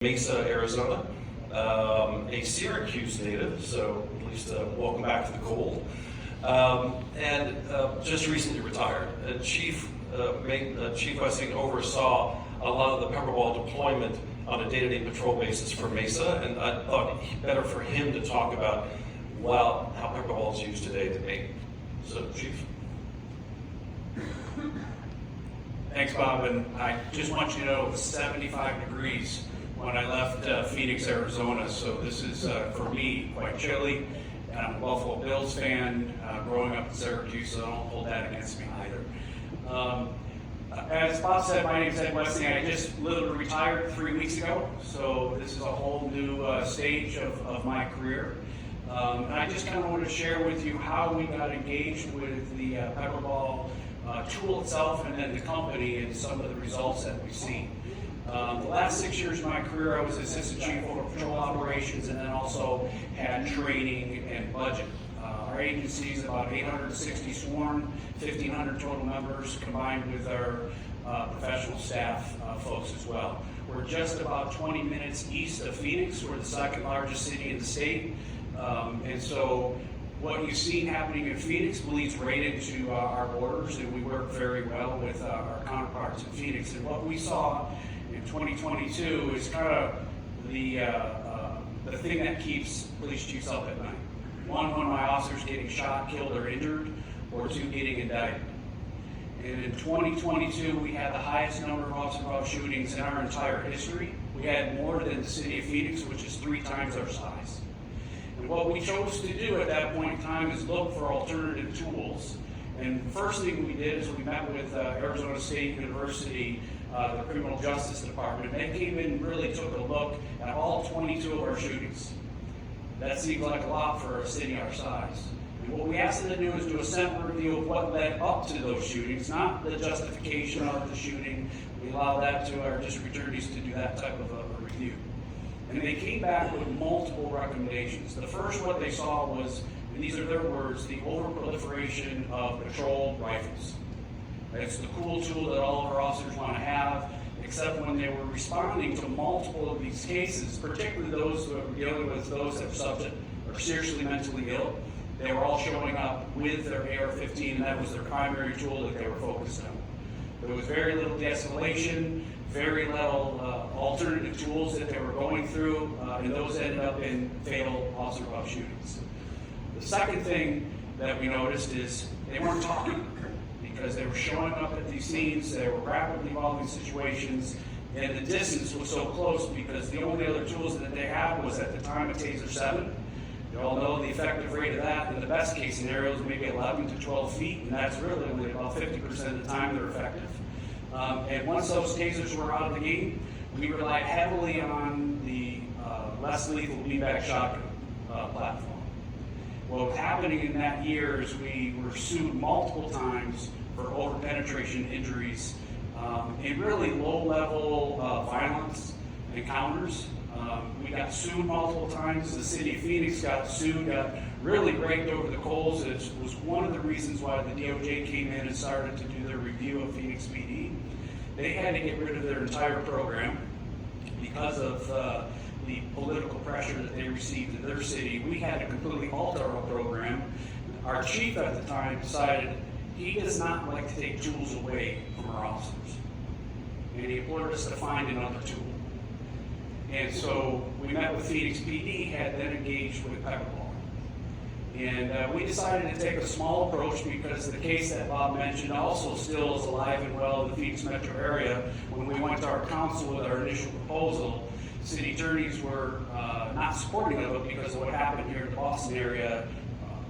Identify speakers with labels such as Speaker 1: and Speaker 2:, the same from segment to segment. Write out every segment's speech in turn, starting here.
Speaker 1: Mesa, Arizona, a Syracuse native, so at least welcome back to the cold, and just recently retired. Chief Wessing oversaw a lot of the PepperBall deployment on a day-to-day patrol basis for Mesa, and I thought better for him to talk about, well, how PepperBall is used today to me. So, Chief.
Speaker 2: Thanks, Bob, and I just want you to know it was 75 degrees when I left Phoenix, Arizona, so this is, for me, quite chilly. And I'm a Buffalo Bills fan, growing up in Syracuse, so don't hold that against me either. As Bob said, my name is Ed Wessing. I just literally retired 3 weeks ago, so this is a whole new stage of my career. And I just kind of wanted to share with you how we got engaged with the PepperBall tool itself and then the company and some of the results that we've seen. The last 6 years of my career, I was assistant chief over patrol operations and then also had training and budget. Our agency is about 860 sworn, 1,500 total members combined with our professional staff folks as well. We're just about 20 minutes east of Phoenix. We're the second largest city in the state. And so what you've seen happening in Phoenix bleeds right into our borders, and we work very well with our counterparts in Phoenix. And what we saw in 2022 is kind of the thing that keeps police chiefs up at night. One of my officers getting shot, killed, or injured, or two getting indicted. And in 2022, we had the highest number of officer-involved shootings in our entire history. We had more than the city of Phoenix, which is 3 times our size. And what we chose to do at that point in time is look for alternative tools. And the first thing we did is we met with Arizona State University, the Criminal Justice Department. They came in and really took a look at all 22 of our shootings. That seems like a lot for a city our size. And what we asked them to do is do a sample review of what led up to those shootings, not the justification of the shooting. We allow that to our district attorneys to do that type of a review. And they came back with multiple recommendations. The first what they saw was, and these are their words, the overproliferation of patrol rifles. It's the cool tool that all of our officers want to have, except when they were responding to multiple of these cases, particularly those who were dealing with those that were subject or seriously mentally ill, they were all showing up with their AR-15, and that was their primary tool that they were focused on. There was very little de-escalation, very little alternative tools that they were going through, and those ended up in fatal officer-involved shootings. The second thing that we noticed is they weren't talking, because they were showing up at these scenes, they were rapidly evolving situations, and the distance was so close because the only other tools that they had was at the time a Taser 7. You all know the effective rate of that in the best case scenario is maybe 11 to 12 feet, and that's really only about 50% of the time they're effective. And once those tasers were out of the game, we relied heavily on the less lethal beanbag shotgun platform. What was happening in that year is we were sued multiple times for over-penetration injuries and really low-level violence encounters. We got sued multiple times. The city of Phoenix got sued, got really raked over the coals. It was one of the reasons why the DOJ came in and started to do their review of Phoenix PD. They had to get rid of their entire program because of the political pressure that they received in their city. We had to completely alter our program. Our chief at the time decided he does not like to take tools away from our officers. And he implored us to find another tool. And so we met with Phoenix PD, had then engaged with PepperBall. And we decided to take a small approach because the case that Bob mentioned also still is alive and well in the Phoenix metro area. When we went to our council with our initial proposal, city attorneys were not supporting of it because of what happened here in the Boston area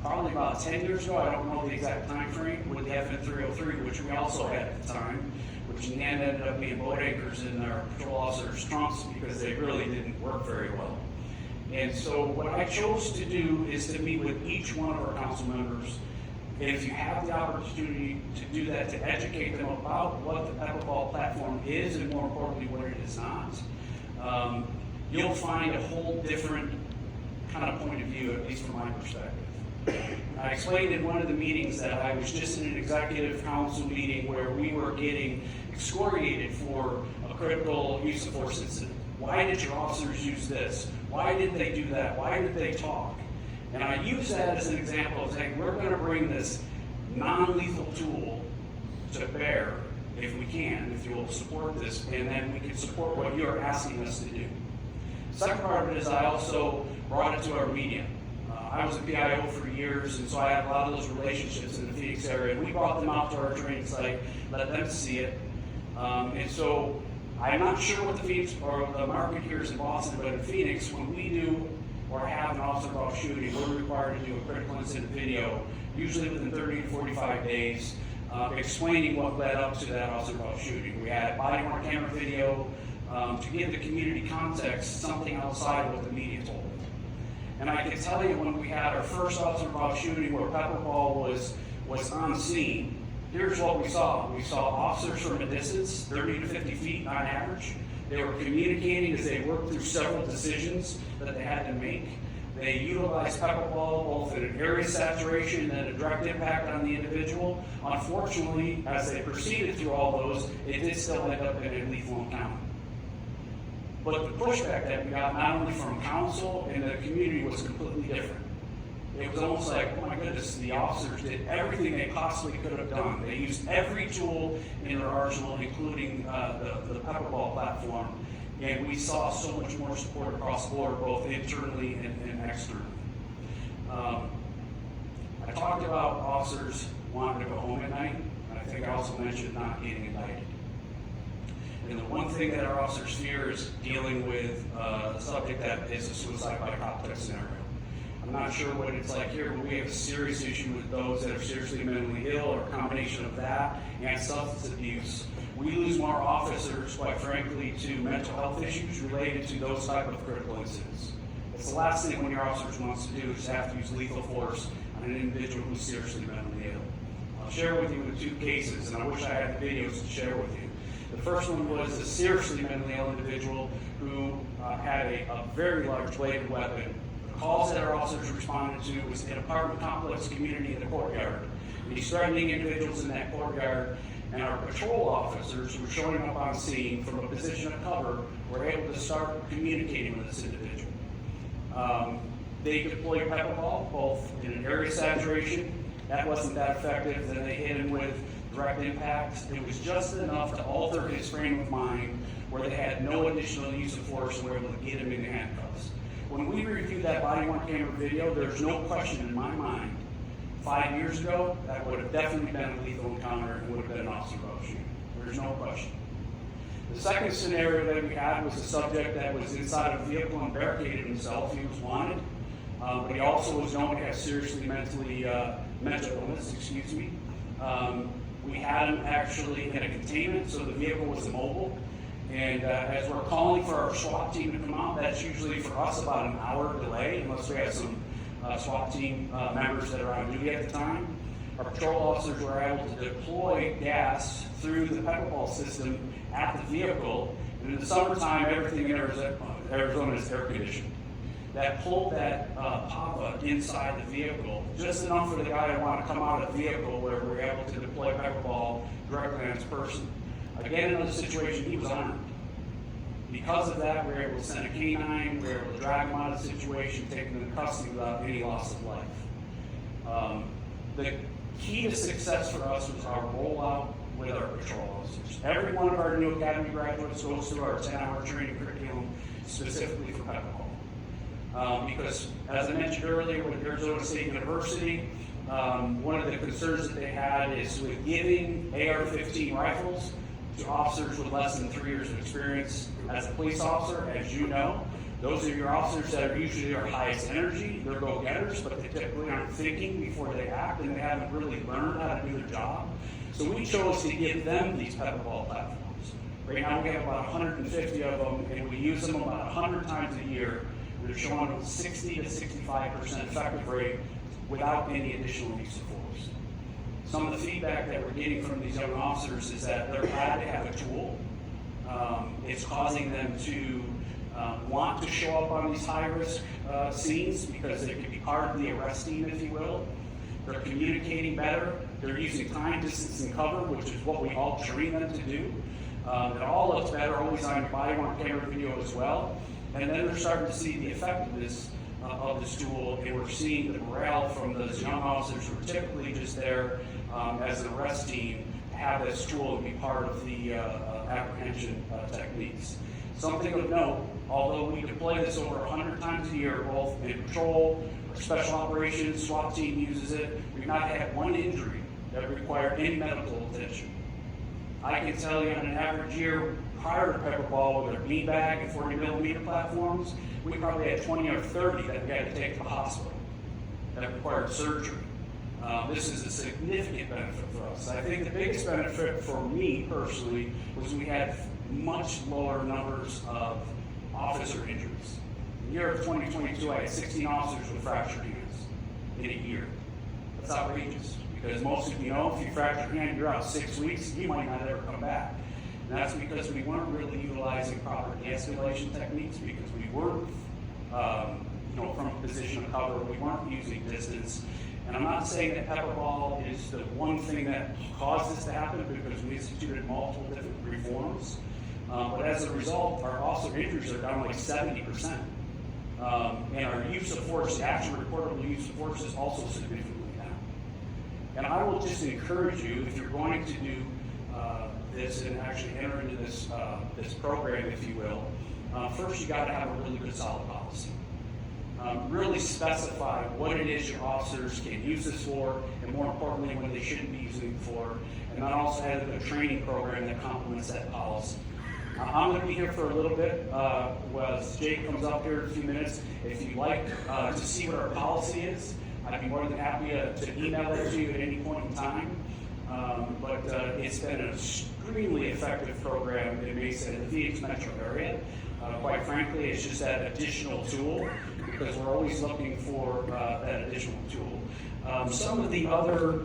Speaker 2: probably about 10 years ago. I don't know the exact time frame with the FN 303, which we also had at the time, which in the end ended up being boat anchors in our patrol officers' trunks because they really didn't work very well. And so what I chose to do is to meet with each one of our council members, and if you have the opportunity to do that, to educate them about what the PepperBall platform is and more importantly what it is not, you'll find a whole different kind of point of view, at least from my perspective. I explained in one of the meetings that I was just in an executive council meeting where we were getting excoriated for a critical use of force incident. Why did your officers use this? Why did they do that? Why did they talk? And I use that as an example of saying, we're going to bring this non-lethal tool to bear, if we can, if you will support this, and then we can support what you're asking us to do. Second part of it is I also brought it to our media. I was a PIO for years, and so I had a lot of those relationships in the Phoenix area, and we brought them out to our training site, let them see it. And so I'm not sure what the Phoenix or the market here is in Boston, but in Phoenix, when we do or have an officer involved shooting, we're required to do a critical incident video, usually within 30 to 45 days, explaining what led up to that officer involved shooting. We had body-worn camera video to give the community context, something outside of what the media told them. And I can tell you, when we had our first officer involved shooting where PepperBall was on scene, here's what we saw. We saw officers from a distance, 30 to 50 feet on average. They were communicating as they worked through several decisions that they had to make. They utilized PepperBall both in an area saturation and a direct impact on the individual. Unfortunately, as they proceeded through all those, it did still end up in a lethal encounter. But the pushback that we got, not only from council and the community, was completely different. It was almost like, oh my goodness, the officers did everything they possibly could have done. They used every tool in their arsenal, including the PepperBall platform, and we saw so much more support across the board, both internally and externally. I talked about officers wanting to go home at night, and I think I also mentioned not getting indicted. And the one thing that our officers fear is dealing with a subject that is a suicide by cop type scenario. I'm not sure what it's like here, but we have a serious issue with those that are seriously mentally ill, or a combination of that and substance abuse. We lose more officers, quite frankly, to mental health issues related to those type of critical incidents. It's the last thing one of your officers wants to do is have to use lethal force on an individual who's seriously mentally ill. I'll share with you the two cases, and I wish I had the videos to share with you. The first one was a seriously mentally ill individual who had a very large bladed weapon. The calls that our officers responded to was an apartment complex community in the courtyard. And he's threatening individuals in that courtyard, and our patrol officers who were showing up on scene from a position of cover were able to start communicating with this individual. They deployed PepperBall, both in an area saturation. That wasn't that effective. Then they hit him with direct impact. It was just enough to alter his frame of mind where they had no additional use of force and were able to get him into handcuffs. When we reviewed that body-worn camera video, there's no question in my mind, 5 years ago, that would have definitely been a lethal encounter and would have been an officer involved shooting. There's no question. The second scenario that we had was a subject that was inside a vehicle and barricaded himself. He was wanted, but he also was known to have seriously mental illness, We had him actually in a containment, so the vehicle was immobile. And as we're calling for our SWAT team to come out, that's usually for us about an hour delay, unless we have some SWAT team members that are on duty at the time. Our patrol officers were able to deploy gas through the PepperBall system at the vehicle. And in the summertime, everything in Arizona is air conditioned. That pulled that pop-up inside the vehicle, just enough for the guy to want to come out of the vehicle where we were able to deploy PepperBall directly on his person. Again, in another situation, he was armed. Because of that, we were able to send a canine, we were able to drag him out of the situation, take him into custody without any loss of life. The key to success for us was our rollout with our patrol officers. Every one of our new academy graduates goes through our 10-hour training curriculum specifically for PepperBall. Because, as I mentioned earlier, with Arizona State University, one of the concerns that they had is with giving AR-15 rifles to officers with less than 3 years of experience as a police officer. As you know, those are your officers that are usually our highest energy. They're go-getters, but they typically aren't thinking before they act, and they haven't really learned how to do their job. So we chose to give them these PepperBall platforms. Right now we have about 150 of them, and we use them about 100 times a year. They're showing a 60 to 65% effective rate without any additional use of force. Some of the feedback that we're getting from these young officers is that they're glad to have a tool. It's causing them to want to show up on these high-risk scenes because it can be part of the arrest team, if you will. They're communicating better. They're using time, distance, and cover, which is what we all train them to do. It all looks better, always on your body worn camera video as well. And then they're starting to see the effectiveness of this tool, and we're seeing the morale from those young officers who are typically just there as an arrest team, have this tool and be part of the apprehension techniques. Something of note, although we deploy this over 100 times a year, both in patrol, or special operations, SWAT team uses it, we've not had one injury that required any medical attention. I can tell you on an average year prior to PepperBall, with our beanbag and 40mm platforms, we probably had 20 or 30 that we had to take to the hospital that required surgery. This is a significant benefit for us. I think the biggest benefit for me personally was we had much lower numbers of officer injuries. In the year of 2022, I had 16 officers with fractured hands in a year. That's outrageous, because most of you know, if you fracture your hand, you're out 6 weeks, you might not ever come back. And that's because we weren't really utilizing proper de-escalation techniques, because we weren't from a position of cover, we weren't using distance. And I'm not saying that PepperBall is the one thing that caused this to happen, because we instituted multiple different reforms. But as a result, our officer injuries are down like 70%. And our use of force, the actual reportable use of force, is also significantly down. And I will just encourage you, if you're going to do this and actually enter into this program, if you will, first you got to have a really good solid policy. Really specify what it is your officers can use this for, and more importantly, what they shouldn't be using it for, and then also have a training program that complements that policy. I'm going to be here for a little bit. As Jake comes up here in a few minutes, if you'd like to see what our policy is, I'd be more than happy to email it to you at any point in time. But it's been an extremely effective program in Mesa in the Phoenix metro area. Quite frankly, it's just that additional tool, because we're always looking for that additional tool. Some of the other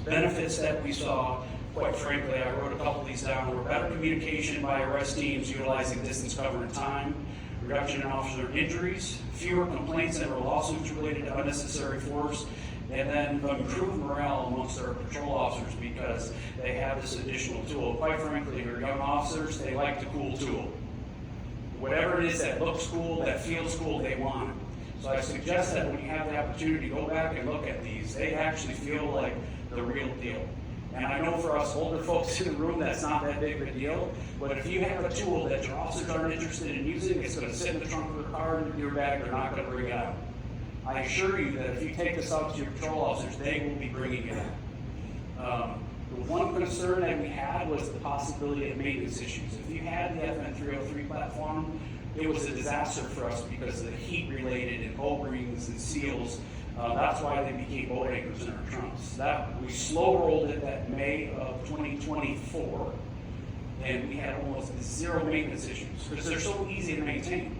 Speaker 2: benefits that we saw, quite frankly, I wrote a couple of these down, were better communication by arrest teams utilizing distance, cover, and time, reduction in officer injuries, fewer complaints and lawsuits related to unnecessary force, and then improved morale amongst our patrol officers because they have this additional tool. Quite frankly, our young officers, they like the cool tool. Whatever it is that looks cool, that feels cool, they want it. So I suggest that when you have the opportunity to go back and look at these, they actually feel like the real deal. And I know for us older folks in the room, that's not that big of a deal, but if you have a tool that your officers aren't interested in using, it's going to sit in the trunk of the car in your bag, they're not going to bring it out. I assure you that if you take this out to your patrol officers, they will be bringing it out. The one concern that we had was the possibility of maintenance issues. If you had the FN303 platform, it was a disaster for us because of the heat related and O-rings and seals. That's why they became boat anchors in our trunks. We slow rolled it that May of 2024, and we had almost zero maintenance issues because they're so easy to maintain.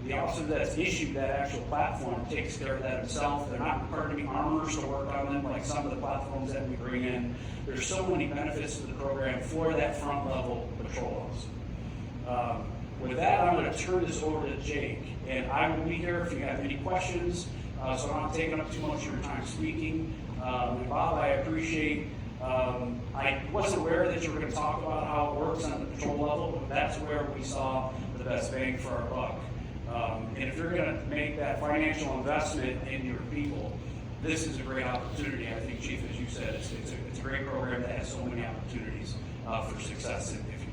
Speaker 2: The officer that's issued that actual platform takes care of that himself. They're not required to be armors to work on them like some of the platforms that we bring in. There's so many benefits to the program for that front level patrol officer. With that, I'm going to turn this over to Jake, and I will be here if you have any questions, so I'm not taking up too much of your time speaking. And Bob, I appreciate, I wasn't aware that you were going to talk about how it works on the patrol level, but that's where we saw the best bang for our buck. And if you're going to make that financial investment in your people, this is a great opportunity. I think, Chief, as you said, it's a great program that has so many opportunities for success if you